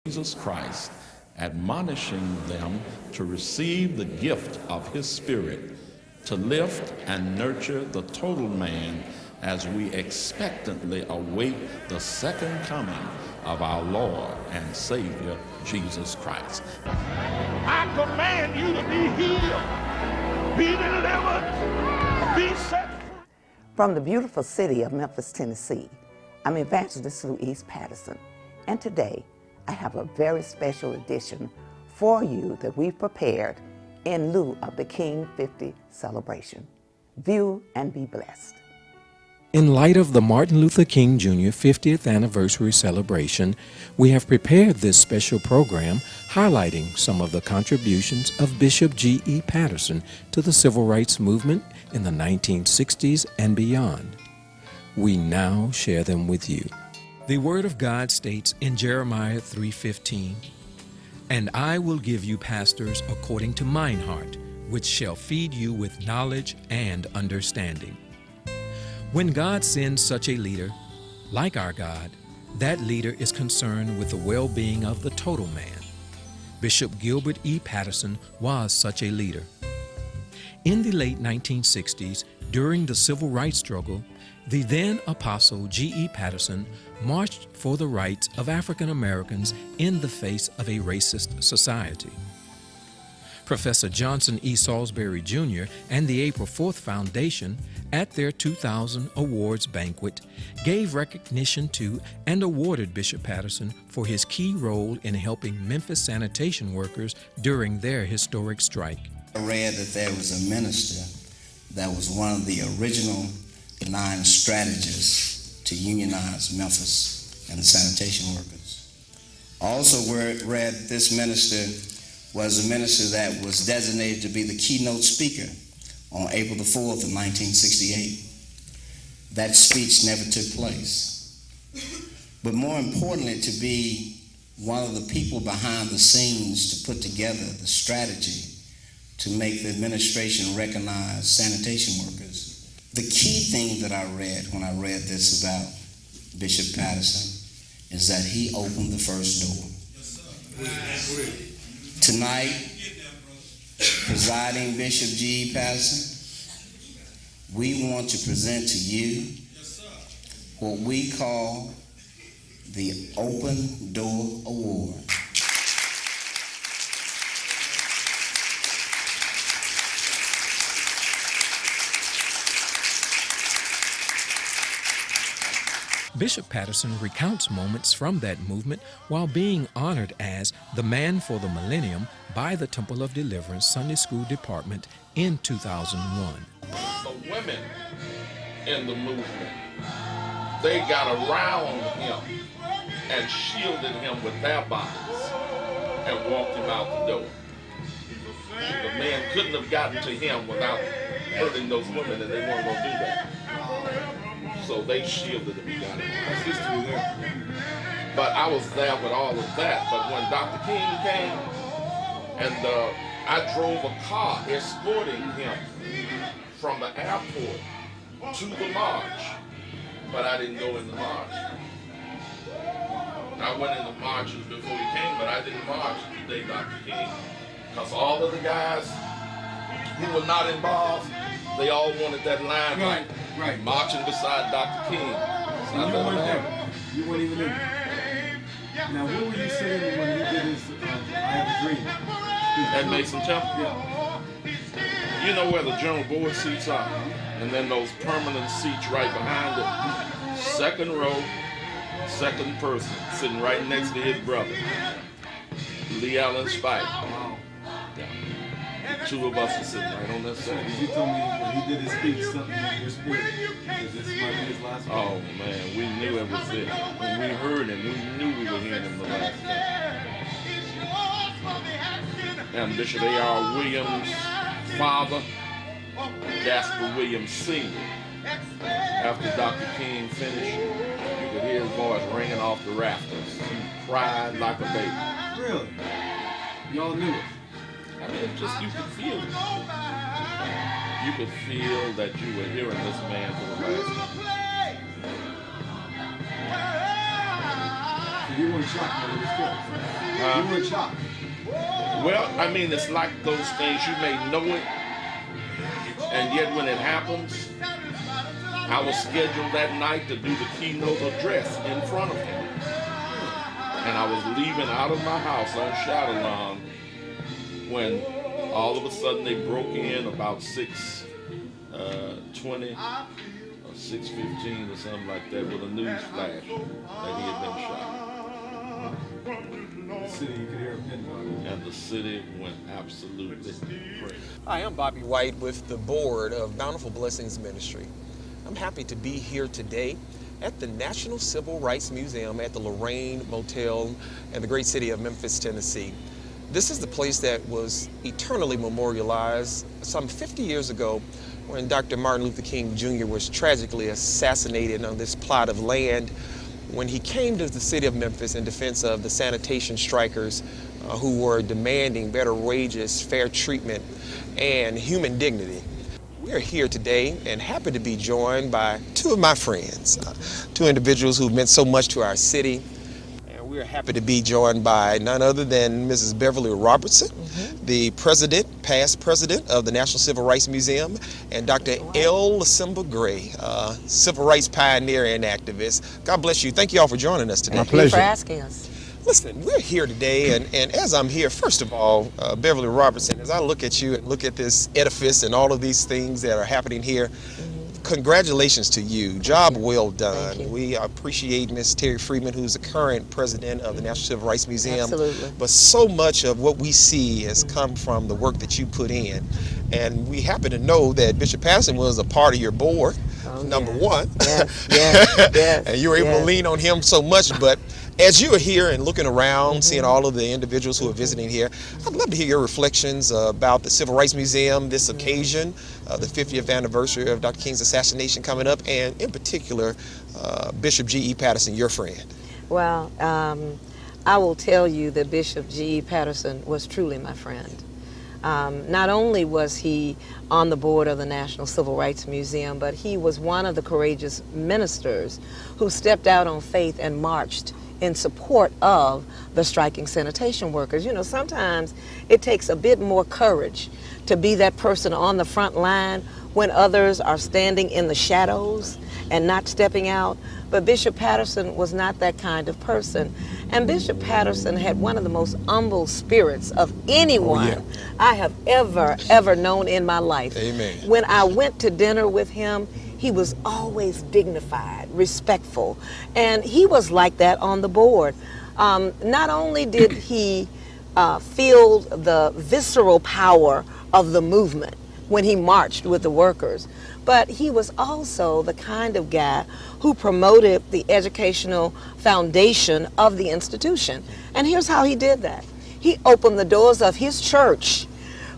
Jesus Christ, admonishing them to receive the gift of his Spirit, to lift and nurture the total man as we expectantly await the second coming of our Lord and Savior, Jesus Christ. I command you to be healed, be delivered, be set free. From the beautiful city of Memphis, Tennessee, I'm Evangelist Louise Patterson, and today I have a very special edition for you that we've prepared in lieu of the King 50 celebration. View and be blessed. In light of the Martin Luther King Jr. 50th anniversary celebration, we have prepared this special program highlighting some of the contributions of Bishop G.E. Patterson to the civil rights movement in the 1960s and beyond. We now share them with you. The Word of God states in Jeremiah 3:15, "And I will give you pastors according to mine heart, which shall feed you with knowledge and understanding." When God sends such a leader, like our God, that leader is concerned with the well-being of the total man. Bishop Gilbert E. Patterson was such a leader. In the late 1960s, during the civil rights struggle, the then Apostle G.E. Patterson marched for the rights of African Americans in the face of a racist society. Professor Johnson E. Salisbury Jr. and the April 4th Foundation, at their 2000 awards banquet, gave recognition to and awarded Bishop Patterson for his key role in helping Memphis sanitation workers during their historic strike. I read that there was a minister that was one of the original 9 strategists to unionize Memphis and the sanitation workers. Also read this minister was a minister that was designated to be the keynote speaker on April the 4th of 1968. That speech never took place. But more importantly, to be one of the people behind the scenes to put together the strategy to make the administration recognize sanitation workers. The key thing that I read when I read this about Bishop Patterson is that he opened the first door. Tonight, presiding Bishop G. Patterson, we want to present to you what we call the Open Door Award. Bishop Patterson recounts moments from that movement while being honored as the Man for the Millennium by the Temple of Deliverance Sunday School Department in 2001. The women in the movement, they got around him and shielded him with their bodies and walked him out the door. The man couldn't have gotten to him without hurting those women, and they weren't going to do that. So they shielded him and got him. That's history there. But I was there with all of that. But when Dr. King came, and I drove a car escorting him from the airport to the march, but I didn't go in the march. I went in the marches before he came, but I didn't march the day Dr. King, because all of the guys who were not involved, they all wanted that line. Right. Marching beside Dr. King. So you weren't there. You weren't even there. Now, where were you sitting when he did his I Have a Dream? At Mason Temple? Yeah. You know where the general board seats are? And then those permanent seats right behind it. Second row, second person, sitting right next to his brother, Lee Allen Spike. Two of us are sitting right on that side. You told me when he did his speech, something in your spirit. This might be his last one. Oh man, we knew it was it. When we heard him, we knew we were hearing him the last time. And Bishop A.R. Williams' father, Jasper Williams Sr., after Dr. King finished, you could hear his voice ringing off the rafters. He cried like a baby. Really? Y'all knew it? I mean, it's just, you could feel it. You could feel that you were hearing this man for the last time. So you weren't shocked when he was killed? You were in shock. Well, I mean, it's like those things, you may know it, and yet when it happens, I was scheduled that night to do the keynote address in front of him. And I was leaving out of my house on Shadowlawn when all of a sudden they broke in about 6:20 or 6:15 or something like that with a news flash that he had been shot. The city, you could hear a pin drop. And the city went absolutely crazy. Hi, I'm Bobby White with the board of Bountiful Blessings Ministry. I'm happy to be here today at the National Civil Rights Museum at the Lorraine Motel in the great city of Memphis, Tennessee. This is the place that was eternally memorialized some 50 years ago when Dr. Martin Luther King Jr. was tragically assassinated on this plot of land when he came to the city of Memphis in defense of the sanitation strikers who were demanding better wages, fair treatment, and human dignity. We're here today and happy to be joined by two of my friends, two individuals who meant so much to our city. And we're happy to be joined by none other than Mrs. Beverly Robertson, the past president of the National Civil Rights Museum, and Dr. LaSimba Gray, civil rights pioneer and activist. God bless you. Thank you all for joining us today. Thank you for asking us. Listen, we're here today, and as I'm here, first of all, Beverly Robertson, as I look at you and look at this edifice and all of these things that are happening here, congratulations to you. Job well done. Thank you. We appreciate Ms. Terry Freeman, who's the current president of the National Civil Rights Museum. Absolutely. But so much of what we see has come from the work that you put in. And we happen to know that Bishop Patterson was a part of your board, number one. Yes. And you were able to lean on him so much. But as you are here and looking around, seeing all of the individuals who are visiting here, I'd love to hear your reflections about the Civil Rights Museum, this occasion, the 50th anniversary of Dr. King's assassination coming up, and in particular, Bishop G.E. Patterson, your friend. Well, I will tell you that Bishop G.E. Patterson was truly my friend. Not only was he on the board of the National Civil Rights Museum, but he was one of the courageous ministers who stepped out on faith and marched in support of the striking sanitation workers. You know, sometimes it takes a bit more courage to be that person on the front line when others are standing in the shadows and not stepping out. But Bishop Patterson was not that kind of person. And Bishop Patterson had one of the most humble spirits of anyone I have ever known in my life. Amen. When I went to dinner with him, he was always dignified, respectful, and he was like that on the board. Not only did he feel the visceral power of the movement when he marched with the workers, but he was also the kind of guy who promoted the educational foundation of the institution. And here's how he did that. He opened the doors of his church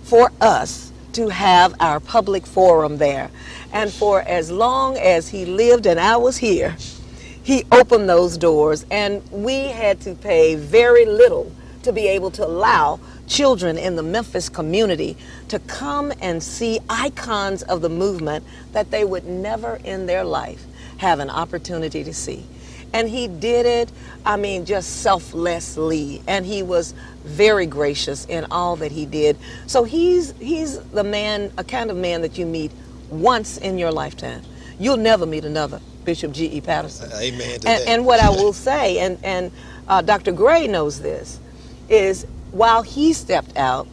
for us to have our public forum there. And for as long as he lived and I was here, he opened those doors, and we had to pay very little to be able to allow children in the Memphis community to come and see icons of the movement that they would never in their life have an opportunity to see. And he did it, I mean, just selflessly, and he was very gracious in all that he did. So he's the man, a kind of man that you meet once in your lifetime. You'll never meet another Bishop G.E. Patterson. Amen to that. And what I will say, and Dr. Gray knows this, is while he stepped out,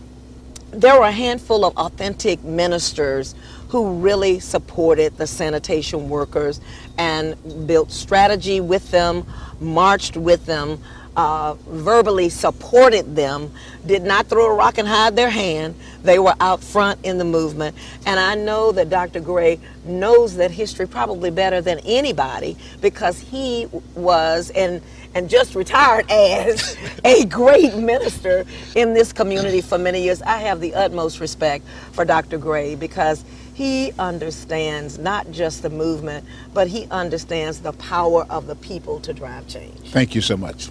there were a handful of authentic ministers who really supported the sanitation workers and built strategy with them, marched with them, verbally supported them, did not throw a rock and hide their hand. They were out front in the movement. And I know that Dr. Gray knows that history probably better than anybody, because he was and just retired as a great minister in this community for many years. I have the utmost respect for Dr. Gray, because he understands not just the movement, but he understands the power of the people to drive change. Thank you so much.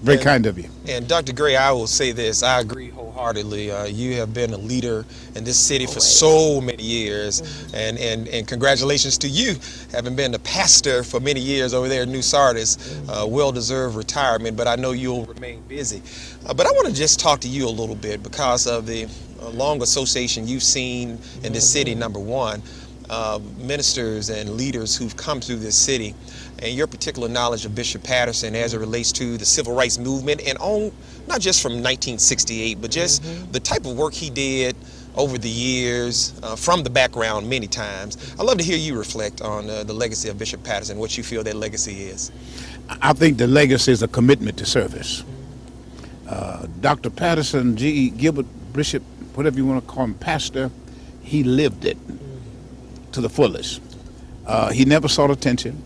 Very kind of you. And Dr. Gray, I will say this, I agree wholeheartedly. You have been a leader in this city for so many years, and congratulations to you, having been the pastor for many years over there in New Sardis. Well-deserved retirement, but I know you'll remain busy. But I want to just talk to you a little bit because of the long association you've seen in this city, number one, ministers and leaders who've come through this city, and your particular knowledge of Bishop Patterson as it relates to the civil rights movement, and on not just from 1968, but just the type of work he did over the years, from the background many times. I'd love to hear you reflect on the legacy of Bishop Patterson, what you feel that legacy is. I think the legacy is a commitment to service. Dr. Patterson, G.E. Gilbert, Bishop, whatever you want to call him, pastor, he lived it to the fullest. He never sought attention.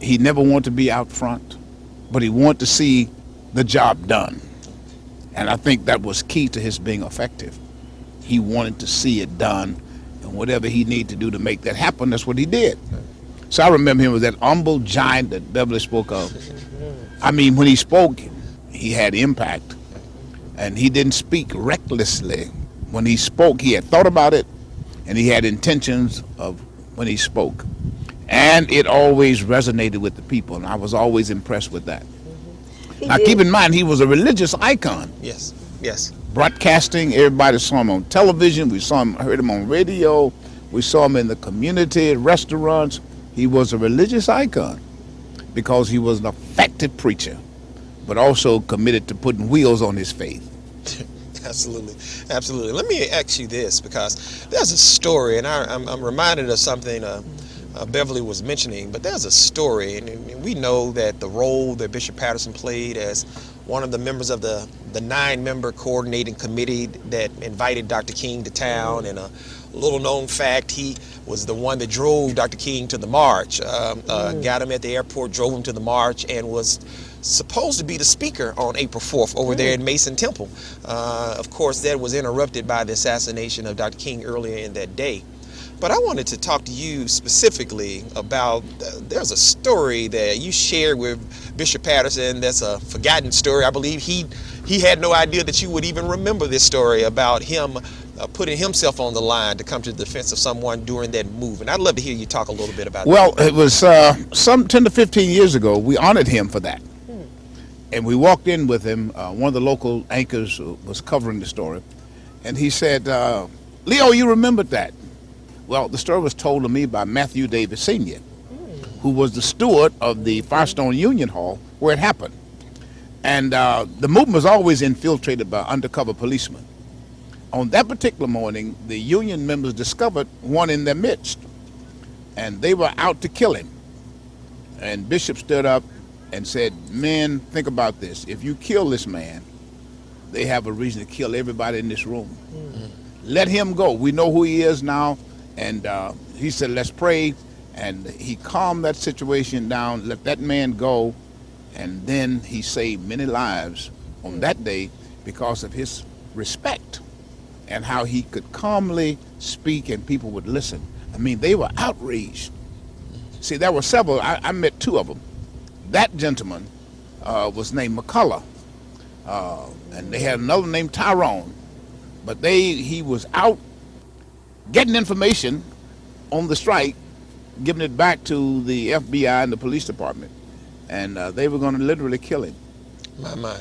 He never wanted to be out front, but he wanted to see the job done. And I think that was key to his being effective. He wanted to see it done, and whatever he needed to do to make that happen, that's what he did. So I remember him as that humble giant that Beverly spoke of. I mean, when he spoke, he had impact, and he didn't speak recklessly. When he spoke, he had thought about it, and he had intentions of when he spoke. And it always resonated with the people, and I was always impressed with that. Now, keep in mind, he was a religious icon. Yes, yes. Broadcasting, everybody saw him on television, we saw him, heard him on radio, we saw him in the community, restaurants. He was a religious icon because he was an effective preacher, but also committed to putting wheels on his faith. Absolutely, absolutely. Let me ask you this, because there's a story, and I'm reminded of something Beverly was mentioning, but there's a story, and we know that the role that Bishop Patterson played as one of the members of the 9-member coordinating committee that invited Dr. King to town, and a little known fact, he was the one that drove Dr. King to the march, got him at the airport, drove him to the march, and was supposed to be the speaker on April 4th over there in Mason Temple. Of course, that was interrupted by the assassination of Dr. King earlier in that day. But I wanted to talk to you specifically about, there's a story that you shared with Bishop Patterson that's a forgotten story. I believe he had no idea that you would even remember this story about him putting himself on the line to come to the defense of someone during that move. And I'd love to hear you talk a little bit about that. Well, it was some 10 to 15 years ago, we honored him for that. And we walked in with him, one of the local anchors was covering the story, and he said, Leo, you remembered that. Well, the story was told to me by Matthew Davis Sr., who was the steward of the Firestone Union Hall where it happened. And the movement was always infiltrated by undercover policemen. On that particular morning, the union members discovered one in their midst, and they were out to kill him. And Bishop stood up and said, men, think about this. If you kill this man, they have a reason to kill everybody in this room. Let him go. We know who he is now. And he said, let's pray. And he calmed that situation down, let that man go. And then he saved many lives on that day because of his respect and how he could calmly speak and people would listen. I mean, they were outraged. See, there were several. I met two of them. That gentleman was named McCullough, and they had another named Tyrone. But he was out getting information on the strike, giving it back to the FBI and the police department, and they were going to literally kill him. My.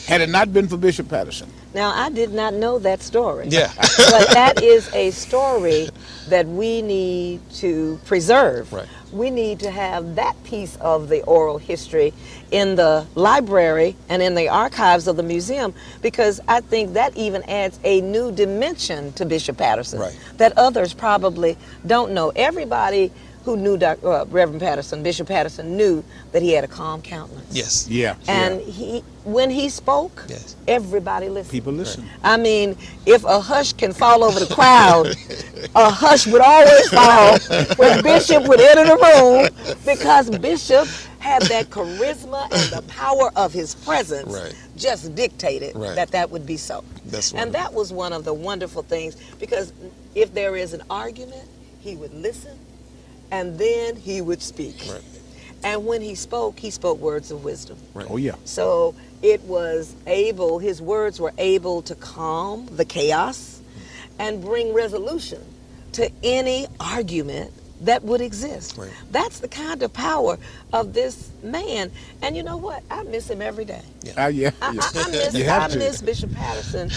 Had it not been for Bishop Patterson. Now, I did not know that story. Yeah. But that is a story that we need to preserve. Right. We need to have that piece of the oral history in the library and in the archives of the museum, because I think that even adds a new dimension to Bishop Patterson that others probably don't know. Everybody who knew Reverend Patterson, Bishop Patterson, knew that he had a calm countenance. Yes. Yeah. And when he spoke, everybody listened. People listened. I mean, if a hush can fall over the crowd, a hush would always fall when Bishop would enter the room, because Bishop had that charisma and the power of his presence just dictated that would be so. And that was one of the wonderful things, because if there is an argument, he would listen, and then he would speak. And when he spoke words of wisdom. Right. Oh, yeah. So it was able, his words were able to calm the chaos and bring resolution to any argument that would exist. Right. That's the kind of power of this man. And you know what? I miss him every day. Yeah. I You have to. miss Bishop Patterson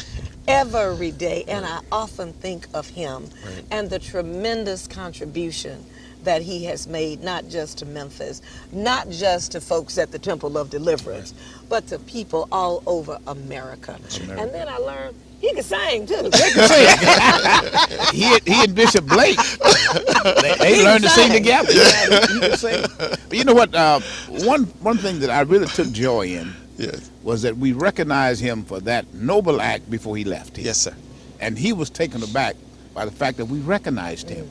every day, and I often think of him and the tremendous contribution that he has made, not just to Memphis, not just to folks at the Temple of Deliverance, but to people all over America. And then I learned he can sing too. He and Bishop Blake, they learned to sing together. Yeah, he can sing. But you know what? One thing that I really took joy in was that we recognized him for that noble act before he left here. Yes, sir. And he was taken aback by the fact that we recognized him.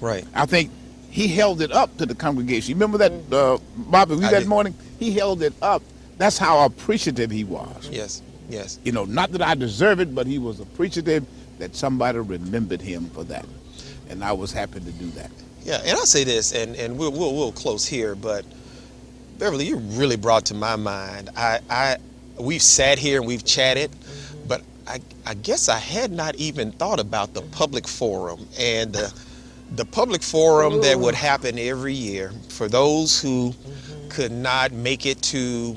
Right. I think he held it up to the congregation. You remember that, Bobby, that morning? He held it up. That's how appreciative he was. Yes. Yes. You know, not that I deserve it, but he was appreciative that somebody remembered him for that. And I was happy to do that. Yeah, and I'll say this, and we'll close here, but Beverly, you really brought to my mind, we've sat here and we've chatted, but I guess I had not even thought about the public forum and the public forum that would happen every year for those who could not make it to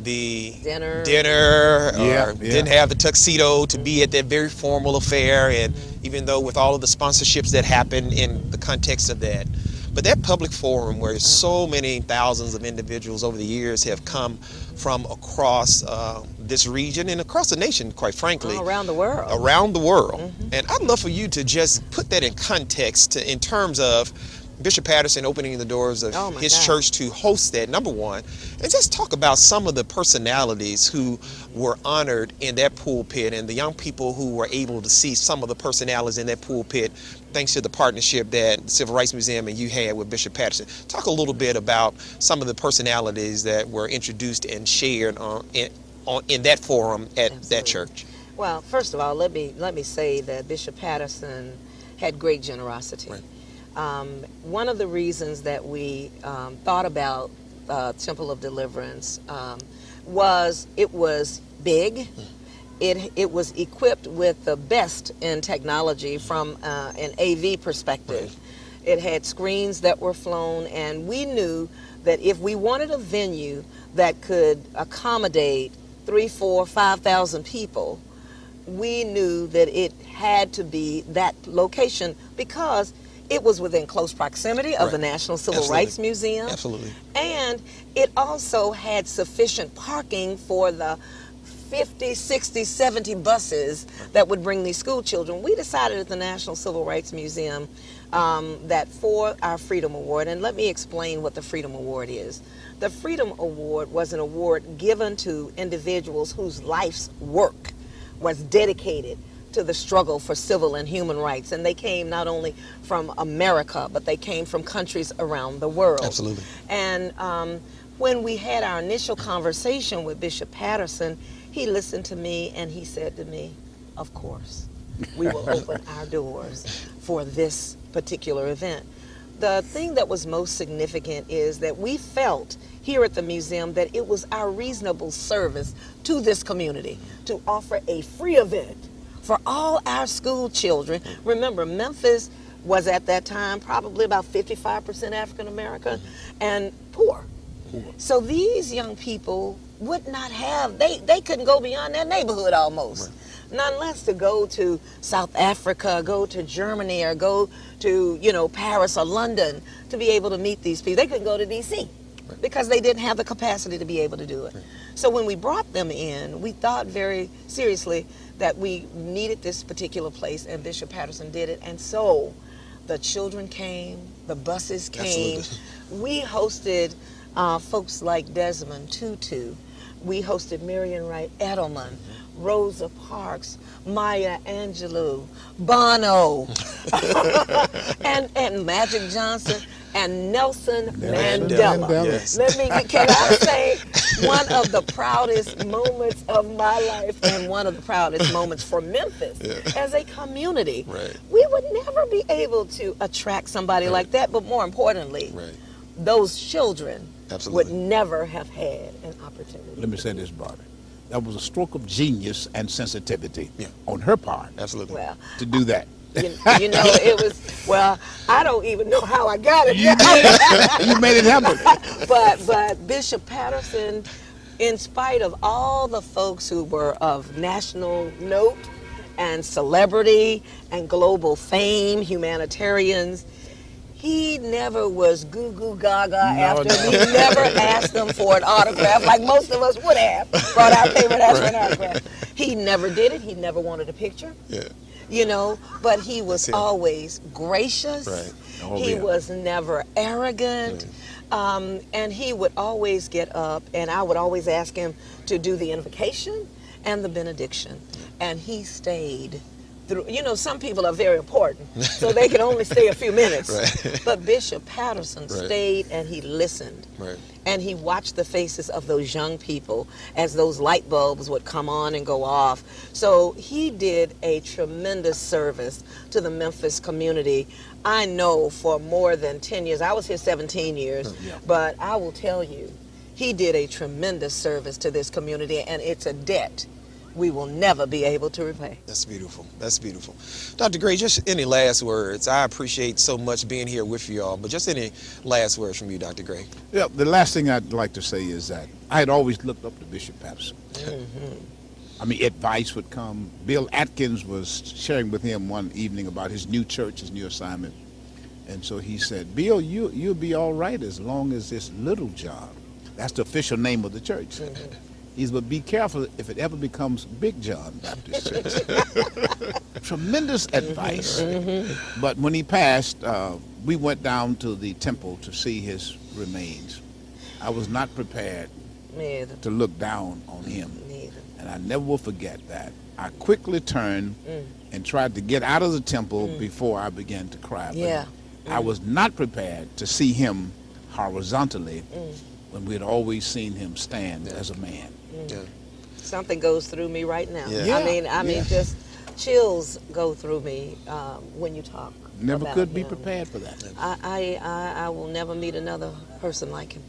the dinner or didn't have the tuxedo to be at that very formal affair, and even though with all of the sponsorships that happen in the context of that, but that public forum where so many thousands of individuals over the years have come from across this region and across the nation, quite frankly, around the world. And I'd love for you to just put that in context in terms of Bishop Patterson opening the doors of his church to host that, number one, and just talk about some of the personalities who were honored in that pulpit and the young people who were able to see some of the personalities in that pulpit thanks to the partnership that the Civil Rights Museum and you had with Bishop Patterson. Talk a little bit about some of the personalities that were introduced and shared in that forum at that church. Well, first of all, let me say that Bishop Patterson had great generosity. Right. One of the reasons that we thought about Temple of Deliverance was it was big. It was equipped with the best in technology from an AV perspective. It had screens that were flown, and we knew that if we wanted a venue that could accommodate 3,000, 4,000, 5,000 people, we knew that it had to be that location because it was within close proximity of the National Civil Rights Museum. Absolutely. And it also had sufficient parking for the 50, 60, 70 buses that would bring these school children. We decided at the National Civil Rights Museum that for our Freedom Award, and let me explain what the Freedom Award is. The Freedom Award was an award given to individuals whose life's work was dedicated to the struggle for civil and human rights. And they came not only from America, but they came from countries around the world. Absolutely. And when we had our initial conversation with Bishop Patterson, he listened to me and he said to me, of course, we will open our doors for this particular event. The thing that was most significant is that we felt here at the museum that it was our reasonable service to this community to offer a free event for all our school children. Remember, Memphis was at that time probably about 55% African American and poor. So these young people would not have, they couldn't go beyond their neighborhood almost. None less to go to South Africa, go to Germany, or go to, Paris or London to be able to meet these people. They couldn't go to DC because they didn't have the capacity to be able to do it. So when we brought them in, we thought very seriously that we needed this particular place, and Bishop Patterson did it. And so the children came, the buses came. Absolutely. We hosted folks like Desmond Tutu. We hosted Marion Wright Edelman, Rosa Parks, Maya Angelou, Bono, and Magic Johnson, and Nelson Mandela. Yes. Can I say one of the proudest moments of my life and one of the proudest moments for Memphis as a community. Right. We would never be able to attract somebody like that, but more importantly, those children Absolutely. would never have had an opportunity. Let me say this, Barbie. That was a stroke of genius and sensitivity Yeah. on her part Absolutely. Well, to do that. you know, it was, well, I don't even know how I got it. You did. You made it happen. But Bishop Patterson, in spite of all the folks who were of national note and celebrity and global fame, humanitarians, he never was goo-goo gaga after. no. He never asked them for an autograph like most of us would have. Brought our paper and asked for an autograph. He never did it. He never wanted a picture. Yeah. You know, but he was That's it. always gracious. Right. Oh, He yeah. was never arrogant. And he would always get up, and I would always ask him to do the invocation and the benediction. And he stayed through. You know, some people are very important, so they can only stay a few minutes. Right. But Bishop Patterson Right. stayed, and he listened. Right. And he watched the faces of those young people as those light bulbs would come on and go off. So he did a tremendous service to the Memphis community. I know for more than 10 years. I was here 17 years, but I will tell you, he did a tremendous service to this community, and it's a debt we will never be able to repay. That's beautiful. That's beautiful. Dr. Gray, just any last words? I appreciate so much being here with you all, but just any last words from you, Dr. Gray? Yeah, the last thing I'd like to say is that I had always looked up to Bishop Patterson. I mean, advice would come. Bill Atkins was sharing with him one evening about his new church, his new assignment. And so he said, Bill, you'll be all right as long as it's Little John. That's the official name of the church. He said, but be careful if it ever becomes Big John Baptist Church. Tremendous advice. But when he passed, we went down to the temple to see his remains. I was not prepared Me either. to look down on him. Me either. And I never will forget that. I quickly turned and tried to get out of the temple before I began to cry. But Yeah. I was not prepared to see him horizontally when we had always seen him stand as a man. Yeah. Something goes through me right now. Yeah. I mean, just chills go through me when you talk. Never about could be him. prepared for that. I will never meet another person like him.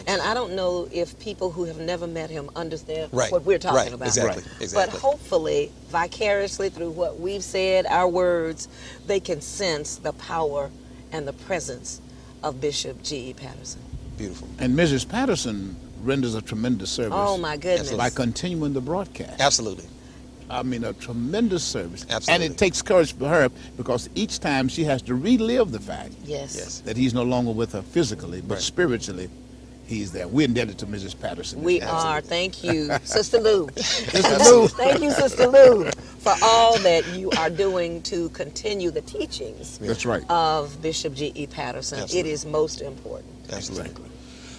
And I don't know if people who have never met him understand Right. what we're talking Right. about. Exactly. Right. Exactly. But hopefully, vicariously through what we've said, our words, they can sense the power and the presence of Bishop G.E. Patterson. Beautiful. And Mrs. Patterson renders a tremendous service Oh my goodness. by continuing the broadcast. Absolutely. I mean, a tremendous service. Absolutely. And it takes courage for her because each time she has to relive the fact Yes. Yes. that he's no longer with her physically, but Right. spiritually, he's there. We're indebted to Mrs. Patterson. We are. Thank you, Sister Lou. Sister Lou. Thank you, Sister Lou, for all that you are doing to continue the teachings That's right. of Bishop G.E. Patterson. Absolutely. It is most important. Absolutely.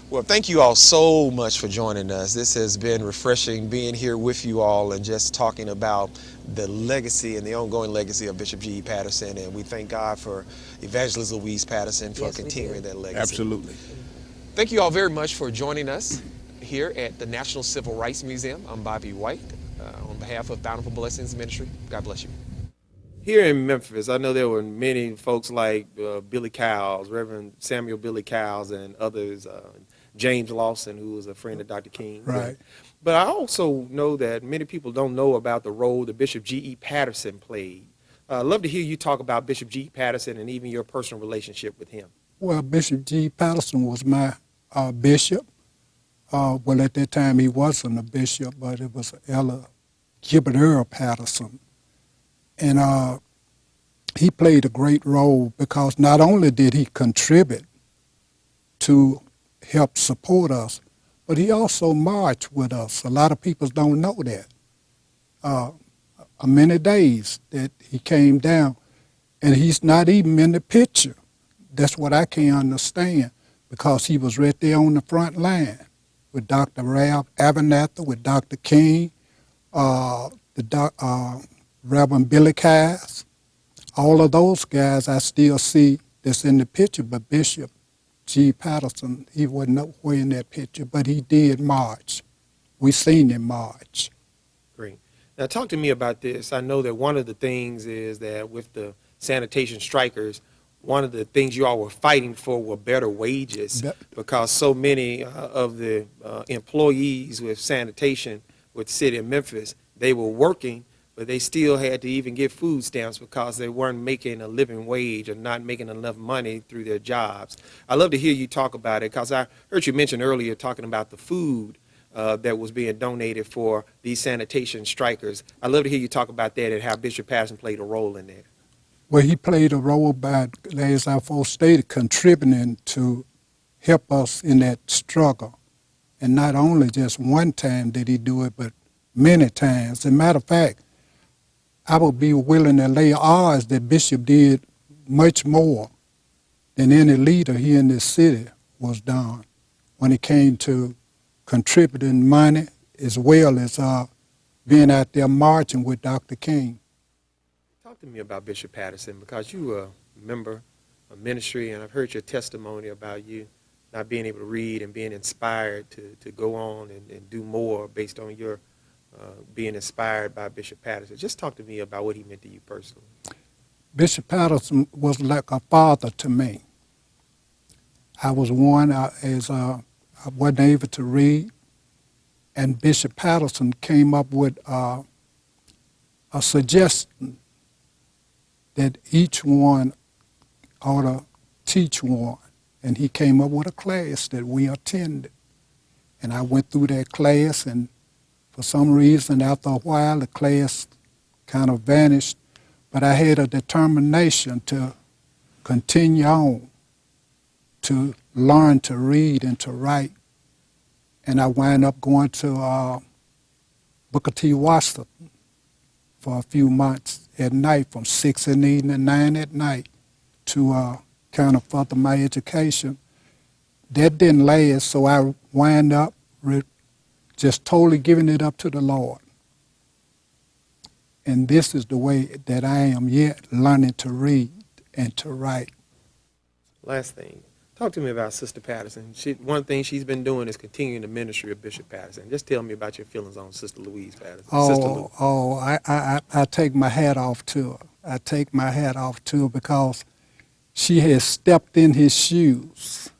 Well, thank you all so much for joining us. This has been refreshing being here with you all and just talking about the legacy and the ongoing legacy of Bishop G.E. Patterson. And we thank God for Evangelist Louise Patterson for Yes, we continuing do. that legacy. Absolutely. Thank you all very much for joining us here at the National Civil Rights Museum. I'm Bobby White on behalf of Bountiful Blessings Ministry. God bless you. Here in Memphis, I know there were many folks like Billy Cowles, Reverend Samuel Billy Cowles, and others, James Lawson, who was a friend of Dr. King. Right. But I also know that many people don't know about the role that Bishop G.E. Patterson played. I'd love to hear you talk about Bishop G.E. Patterson and even your personal relationship with him. Well, Bishop G. Patterson was my bishop. Well, at that time, he wasn't a bishop, but it was Ella Gibbet Earl Patterson. And he played a great role because not only did he contribute to help support us, but he also marched with us. A lot of people don't know that. Many days that he came down, and he's not even in the picture. That's what I can't understand, because he was right there on the front line with Dr. Ralph Abernathy, with Dr. King, Reverend Billy Cass. All of those guys I still see that's in the picture, but Bishop G. Patterson, he wasn't nowhere in that picture, but he did march. We seen him march. Great. Now, talk to me about this. I know that one of the things is that with the sanitation strikers, one of the things you all were fighting for were better wages, because so many of the employees with sanitation with the city of Memphis, they were working, but they still had to even get food stamps because they weren't making a living wage or not making enough money through their jobs. I love to hear you talk about it, because I heard you mention earlier talking about the food that was being donated for these sanitation strikers. I'd love to hear you talk about that and how Bishop Patterson played a role in that. Well, he played a role by, as I first stated, contributing to help us in that struggle. And not only just one time did he do it, but many times. As a matter of fact, I would be willing to lay odds that Bishop did much more than any leader here in this city was done when it came to contributing money as well as being out there marching with Dr. King. Talk to me about Bishop Patterson, because you were a member of ministry, and I've heard your testimony about you not being able to read and being inspired to go on and do more based on your being inspired by Bishop Patterson. Just talk to me about what he meant to you personally. Bishop Patterson was like a father to me. I was one, I wasn't able to read, and Bishop Patterson came up with a suggestion that each one ought to teach one, and he came up with a class that we attended. And I went through that class, and for some reason, after a while, the class kind of vanished, but I had a determination to continue on, to learn to read and to write. And I wound up going to Booker T. Washington for a few months at night, from 6 in the evening to 9 at night, to kind of further my education. That didn't last, so I wound up just totally giving it up to the Lord. And this is the way that I am yet learning to read and to write. Last thing, talk to me about Sister Patterson. One thing she's been doing is continuing the ministry of Bishop Patterson. Just tell me about your feelings on Sister Louise Patterson. I take my hat off to her. I take my hat off to her because she has stepped in his shoes.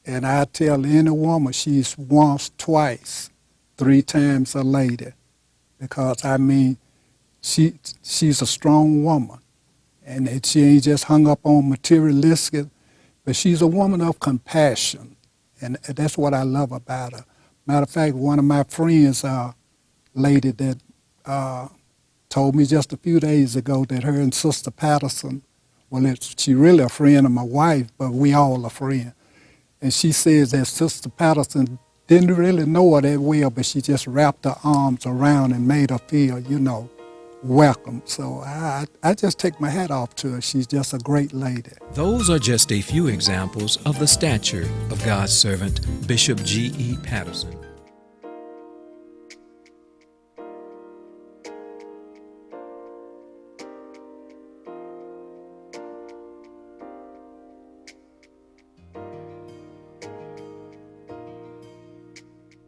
And I tell any woman she's once, twice, 3 times a lady, because I mean, she's a strong woman, and she ain't just hung up on materialistic, but she's a woman of compassion, and that's what I love about her. Matter of fact, one of my friends, lady that told me just a few days ago that her and Sister Patterson, she really a friend of my wife, but we all a friend. And she says that Sister Patterson didn't really know her that well, but she just wrapped her arms around and made her feel, welcome. So I just take my hat off to her. She's just a great lady. Those are just a few examples of the stature of God's servant, Bishop G.E. Patterson.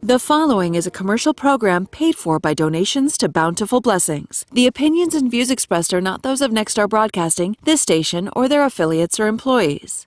The following is a commercial program paid for by donations to Bountiful Blessings. The opinions and views expressed are not those of Nexstar Broadcasting, this station, or their affiliates or employees.